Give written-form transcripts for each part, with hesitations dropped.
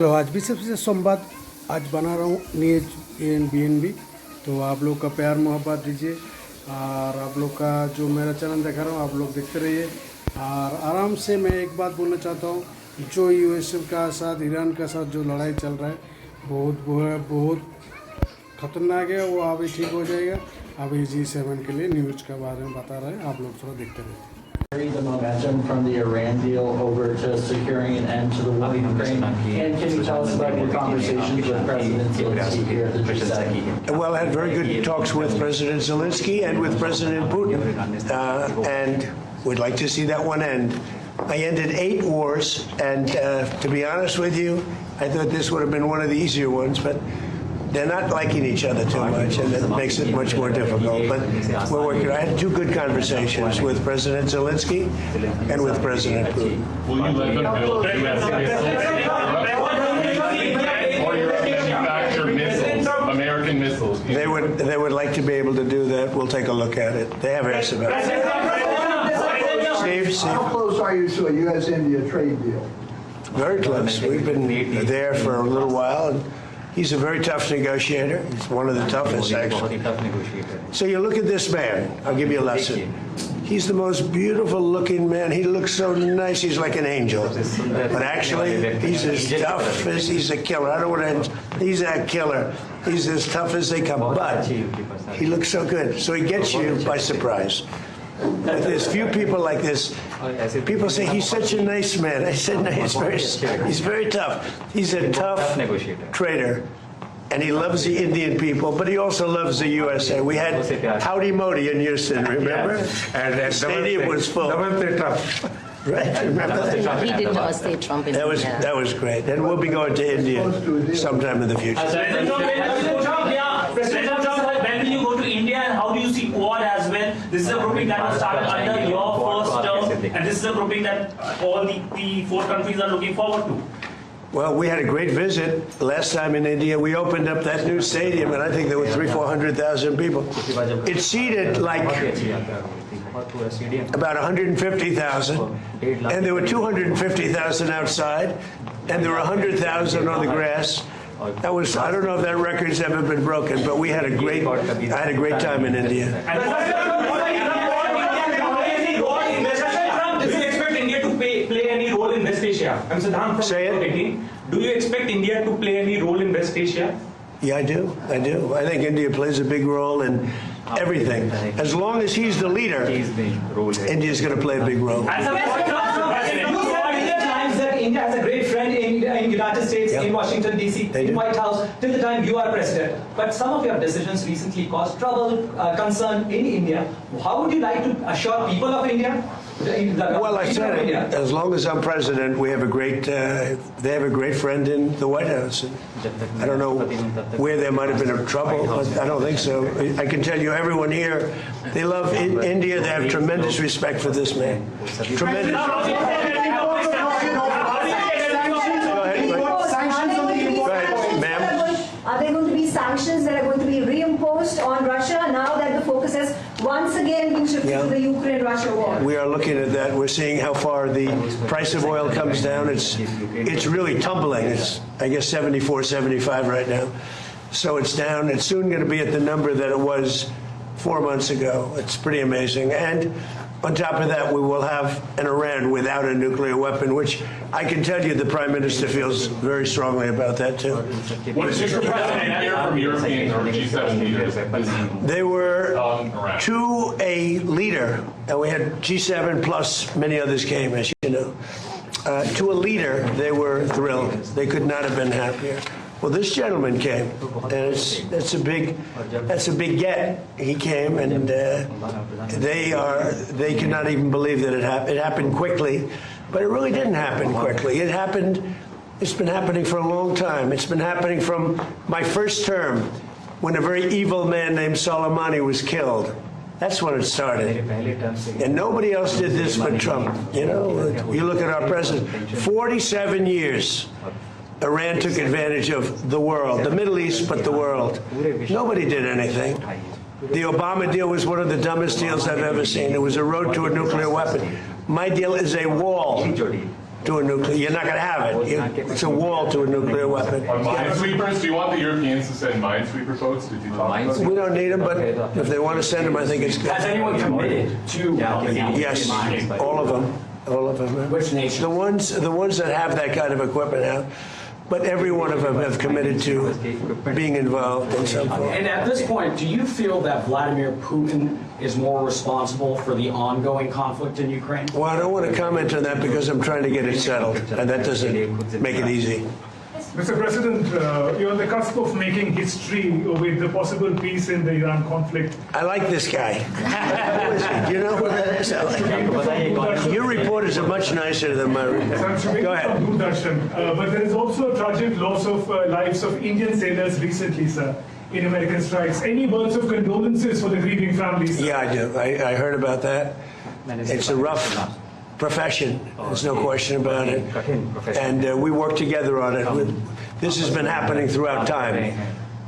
तो आज भी सबसे संवाद आज बना रहा हूँ न्यूज BNB। तो आप लोग का प्यार मोहब्बत दीजिए और आप लोग का जो मेरा चैनल दिखा रहा हूँ आप लोग देखते रहिए। और आराम से मैं एक बात बोलना चाहता हूँ, जो USA का साथ ईरान का साथ जो लड़ाई चल रहा है बहुत ख़तरनाक है। वो अभी ठीक हो जाएगा। अभी G7 के लिए न्यूज़ के बारे में बता रहे हैं, आप लोग थोड़ा देखते रहिए। The momentum from the Iran deal over to securing an end to the war in Ukraine. And can you tell us about your conversations with President Zelensky here at the G7? Well, I had very good talks with President Zelensky and with President Putin, and we'd like to see that one end. I ended 8 wars, and to be honest with you, I thought this would have been one of the easier ones, but they're not liking each other too much, and it makes it much more difficult. But we're working. I had 2 good conversations with President Zelensky and with President Putin. Will you let them build U.S. missiles or manufacture missiles, American missiles? They would like to be able to do that. We'll take a look at it. They have asked about it. Steve. How close are you to a U.S.-India trade deal? Very close. We've been there for a little while. And he's a very tough negotiator. He's one of the toughest, actually. So you look at this man. I'll give you a lesson. He's the most beautiful-looking man. He looks so nice. He's like an angel. But actually, he's as tough as he's a killer. I don't want to. He's a killer. He's as tough as they come. But he looks so good. So he gets you by surprise. There's few people like this. People say he's such a nice man. I said no, he's very tough. He's a tough trader, and he loves the Indian people, but he also loves the USA. We had Howdy Modi in Houston, remember? And the stadium was full. Right, remember? He did Namaste Trump in India. That was great, and we'll be going to India sometime in the future. President Trump, when will you go to India, and how do you see Quad as well? This is a grouping that was started under your first term, and this is a grouping that all the 4 countries are looking forward to. Well, we had a great visit last time in India. We opened up that new stadium, and I think there were 400,000 people. It seated like about 150,000, and there were 250,000 outside, and there were 100,000 on the grass. That was, I don't know if that record's ever been broken, but I had a great time in India. Do you expect India to play any role in West Asia? I'm Siddhant from Say it. Do you expect India to play any role in West Asia? Yeah, I do. I think India plays a big role in everything. As long as he's the leader, India's going to play a big role. India has a great friend in United States, in Washington, D.C., in White House, till the time you are president. But some of your decisions recently caused trouble, concern in India. How would you like to assure people of India? Well, I said it. As long as I'm president, we have a great. They have a great friend in the White House. I don't know where there might have been a trouble, but I don't think so. I can tell you, everyone here, they love India. They have tremendous respect for this man. Tremendous. Are there going to be sanctions that are going to be reimposed on Russia now that the focus has once again been shifted to the Ukraine-Russia war? We are looking at that. We're seeing how far the price of oil comes down. It's really tumbling. It's, I guess, 74, 75 right now. So it's down. It's soon going to be at the number that it was 4 months ago. It's pretty amazing. And on top of that, we will have an Iran without a nuclear weapon, which I can tell you the Prime Minister feels very strongly about that, too. What is your president hear from European or G7 leaders? They were to a leader, and we had G7 plus many others came, as you know. To a leader, they were thrilled. They could not have been happier. Well, this gentleman came, and that's a big get. He came, and they could not even believe that it happened. It happened quickly, but it really didn't happen quickly. It happened. It's been happening for a long time. It's been happening from my first term, when a very evil man named Soleimani was killed. That's when it started. And nobody else did this but Trump. You know, you look at our president, 47 years. Iran took advantage of the world, the Middle East, but the world. Nobody did anything. The Obama deal was one of the dumbest deals I've ever seen. It was a road to a nuclear weapon. My deal is a wall. to a nuclear. You're not going to have it. It's a wall to a nuclear weapon. On minesweepers, do you want the Europeans to send minesweeper votes? Did you talk about We don't need them, but if they want to send them, I think it's good. Has anyone committed to Yes, all of them. All of them. Which nation? The ones that have that kind of equipment have. But every one of them have committed to being involved in some form. And at this point, do you feel that Vladimir Putin is more responsible for the ongoing conflict in Ukraine? Well, I don't want to comment on that because I'm trying to get it settled, and that doesn't make it easy. Mr. President, you're on the cusp of making history with the possible peace in the Iran conflict. I like this guy. Who is he? Do you know who that is? Your reporters are much nicer than my reporters. Go ahead. But there is also a tragic loss of lives of Indian sailors recently, sir, in American strikes. Any words of condolences for the grieving families? Sir? Yeah, I do. I heard about that. It's a rough profession. There's no question about it. And we work together on it. This has been happening throughout time,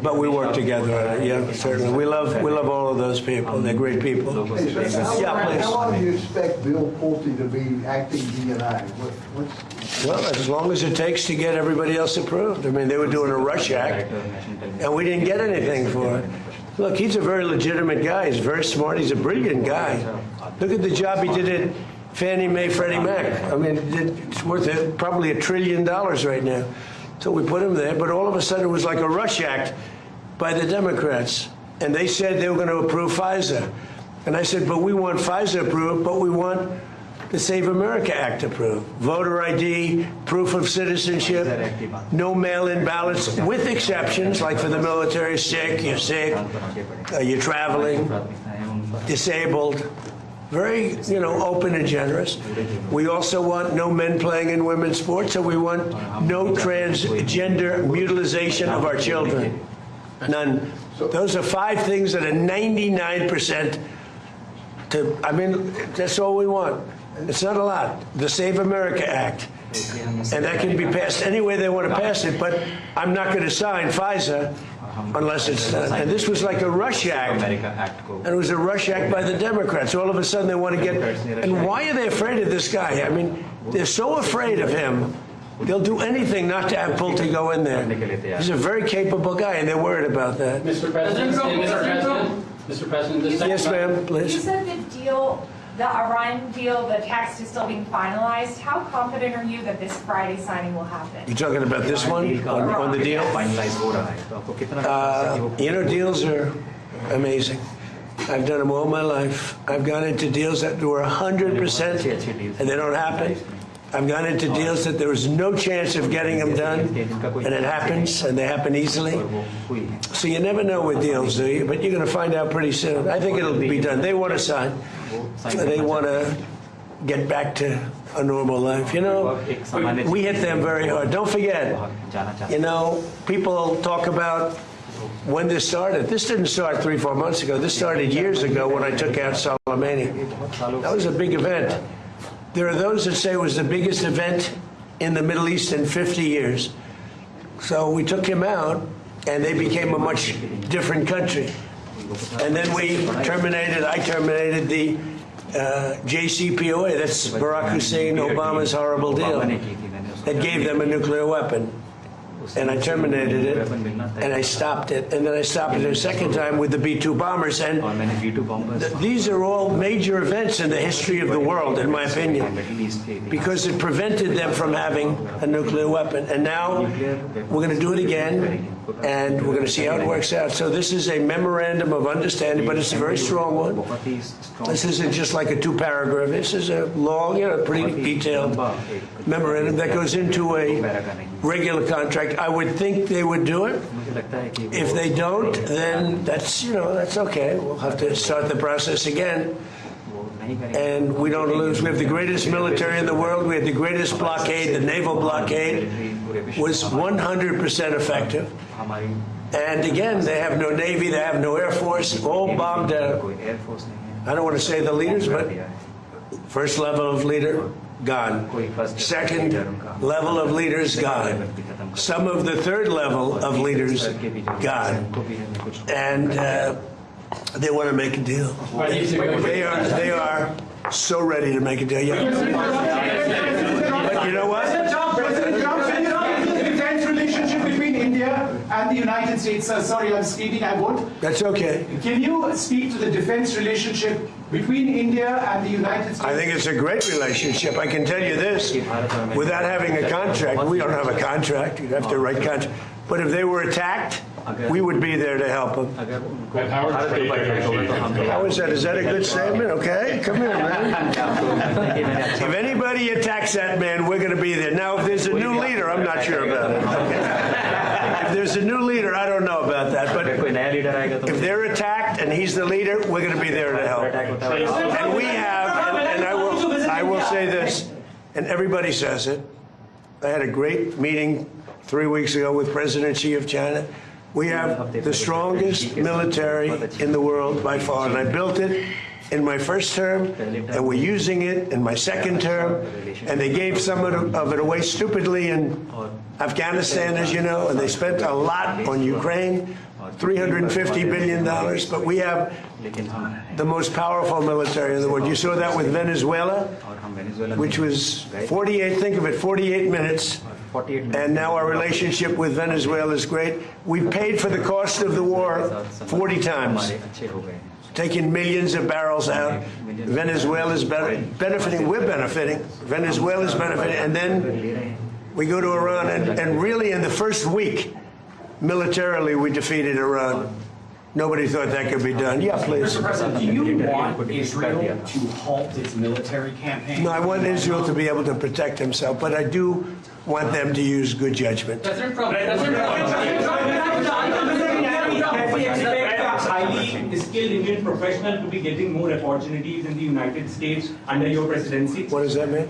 but we work together on it. Yeah, certainly. We love all of those people. They're great people. Yeah, please. How long do you expect Bill Pulte to be acting DNI? Well, as long as it takes to get everybody else approved. I mean, they were doing a rush act, and we didn't get anything for it. Look, he's a very legitimate guy. He's very smart. He's a brilliant guy. Look at the job he did at Fannie Mae, Freddie Mac. I mean, it's worth probably $1 trillion right now. So we put him there, but all of a sudden it was like a rush act by the Democrats. And they said they were going to approve FISA. And I said, but we want FISA approved, but we want the Save America Act approved. Voter ID, proof of citizenship, no mail-in ballots, with exceptions, like for the military, you're sick, you're traveling, disabled. Very, open and generous. We also want no men playing in women's sports, and we want no transgender mutilization of our children. None. Those are 5 things that are 99% that's all we want. It's not a lot. The Save America Act. And that can be passed any way they want to pass it, but I'm not going to sign FISA unless it's done. And this was like a rush act. And it was a rush act by the Democrats. All of a sudden they want to get... And why are they afraid of this guy? I mean, they're so afraid of him, they'll do anything not to have Pulte go in there. He's a very capable guy, and they're worried about that. Mr. President, Mr. President, yes, ma'am, please. You said the Iran deal, the text is still being finalized. How confident are you that this Friday signing will happen? You're talking about this one, on the deal? Deals are amazing. I've done them all my life. I've gone into deals that were 100% and they don't happen. I've gone into deals that there was no chance of getting them done, and it happens, and they happen easily. So you never know with deals, do you? But you're going to find out pretty soon. I think it'll be done. They want to sign. They want to get back to a normal life. We hit them very hard. Don't forget, people talk about when this started. This didn't start 3-4 months ago. This started years ago when I took out Soleimani. That was a big event. There are those that say it was the biggest event in the Middle East in 50 years. So we took him out, and they became a much different country. And then I terminated the JCPOA, that's Barack Hussein Obama's horrible deal, that gave them a nuclear weapon. And I terminated it, and I stopped it, and then I stopped it a second time with the B-2 bombers. And these are all major events in the history of the world, in my opinion, because it prevented them from having a nuclear weapon. And now we're going to do it again, and we're going to see how it works out. So this is a memorandum of understanding, but it's a very strong one. This isn't just like a 2-paragraph. This is a long, pretty detailed memorandum that goes into a regular contract. I would think they would do it. If they don't, then that's okay. We'll have to start the process again. And we don't lose. We have the greatest military in the world. We had the greatest blockade. The naval blockade was 100% effective. And again, they have no Navy, they have no Air Force, all bombed out. I don't want to say the leaders, but first level of leader, gone. Second level of leaders, gone. Some of the third level of leaders, gone. And they want to make a deal. They are so ready to make a deal. Yeah. you know what? President Trump said the defense relationship between India and the United States. Sorry, I'm speeding, I won't. That's okay. Can you speak to the defense relationship between India and the United States? I think it's a great relationship. I can tell you this, without having a contract, we don't have a contract, you'd have to write contract. But if they were attacked, we would be there to help them. How is that? Is that a good statement? Okay, come here, man. If anybody attacks that man, we're going to be there. Now, if there's a new leader, I'm not sure about it. Okay. If there's a new leader, I don't know about that. But if they're attacked and he's the leader, we're going to be there to help. And we have, and I will say this, and everybody says it. I had a great meeting 3 weeks ago with President Xi of China. We have the strongest military in the world by far, and I built it in my first term, and we're using it in my second term, and they gave some of it away stupidly in Afghanistan, as you know, and they spent a lot on Ukraine, $350 billion, but we have the most powerful military in the world. You saw that with Venezuela, which was 48, think of it, 48 minutes. And now our relationship with Venezuela is great. We've paid for the cost of the war 40 times, taking millions of barrels out. Venezuela is benefiting. We're benefiting. Venezuela is benefiting. And then we go to Iran. And really in the first week, militarily, we defeated Iran. Nobody thought that could be done. Yeah, please. Mr. President, do you want Israel to halt its military campaign? No, I want Israel to be able to protect himself, but I do want them to use good judgment. President Trump. Highly skilled Indian professional to be getting more opportunities in the United States under your presidency? What does that mean?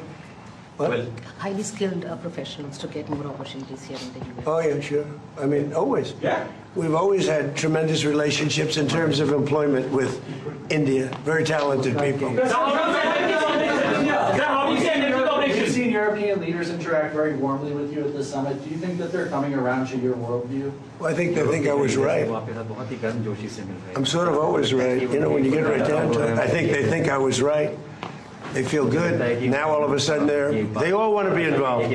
What? Highly skilled professionals to get more opportunities here in the U.S. Oh, yeah, sure. I mean, always. Yeah. We've always had tremendous relationships in terms of employment with India. Very talented people. We've seen European leaders interact very warmly with you at this summit. Do you think that they're coming around to your worldview? Well, I think they think I was right. I'm sort of always right. You know, when you get right down to it, I think they think I was right. They feel good. Now all of a sudden they all want to be involved.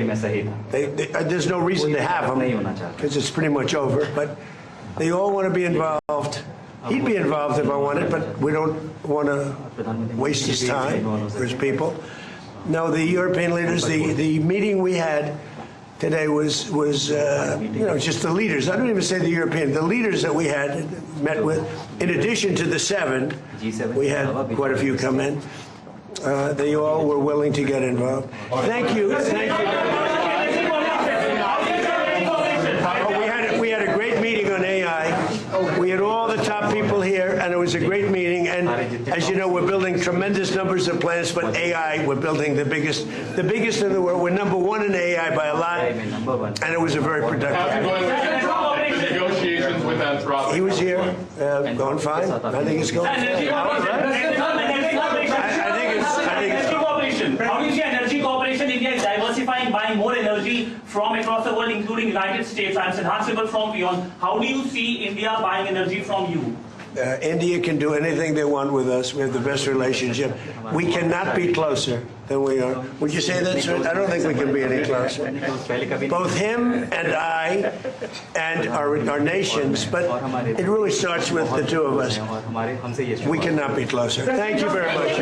There's no reason to have them because it's pretty much over. But they all want to be involved. He'd be involved if I wanted, but we don't want to waste his time or his people. No, the European leaders, the meeting we had today was just the leaders. I don't even say the European, the leaders that we had met with. In addition to the 7, we had quite a few come in. They all were willing to get involved. Thank you. Thank you. We had a great meeting on AI. We had all the top people here, and it was a great meeting. And as you know, we're building tremendous numbers of plants, but AI, we're building the biggest in the world. We're #1 in AI by a lot, and it was a very productive meeting. Negotiations with Anthropic. He was here, going fine. I think it's going fine. How do you see energy cooperation? India is diversifying, buying more energy from across the world, including United States, and it's enhanceable from beyond. How do you see India buying energy from you? India can do anything they want with us. We have the best relationship. We cannot be closer than we are. Would you say that, sir? I don't think we can be any closer. Both him and I and our nations, but it really starts with the two of us. We cannot be closer. Thank you very much.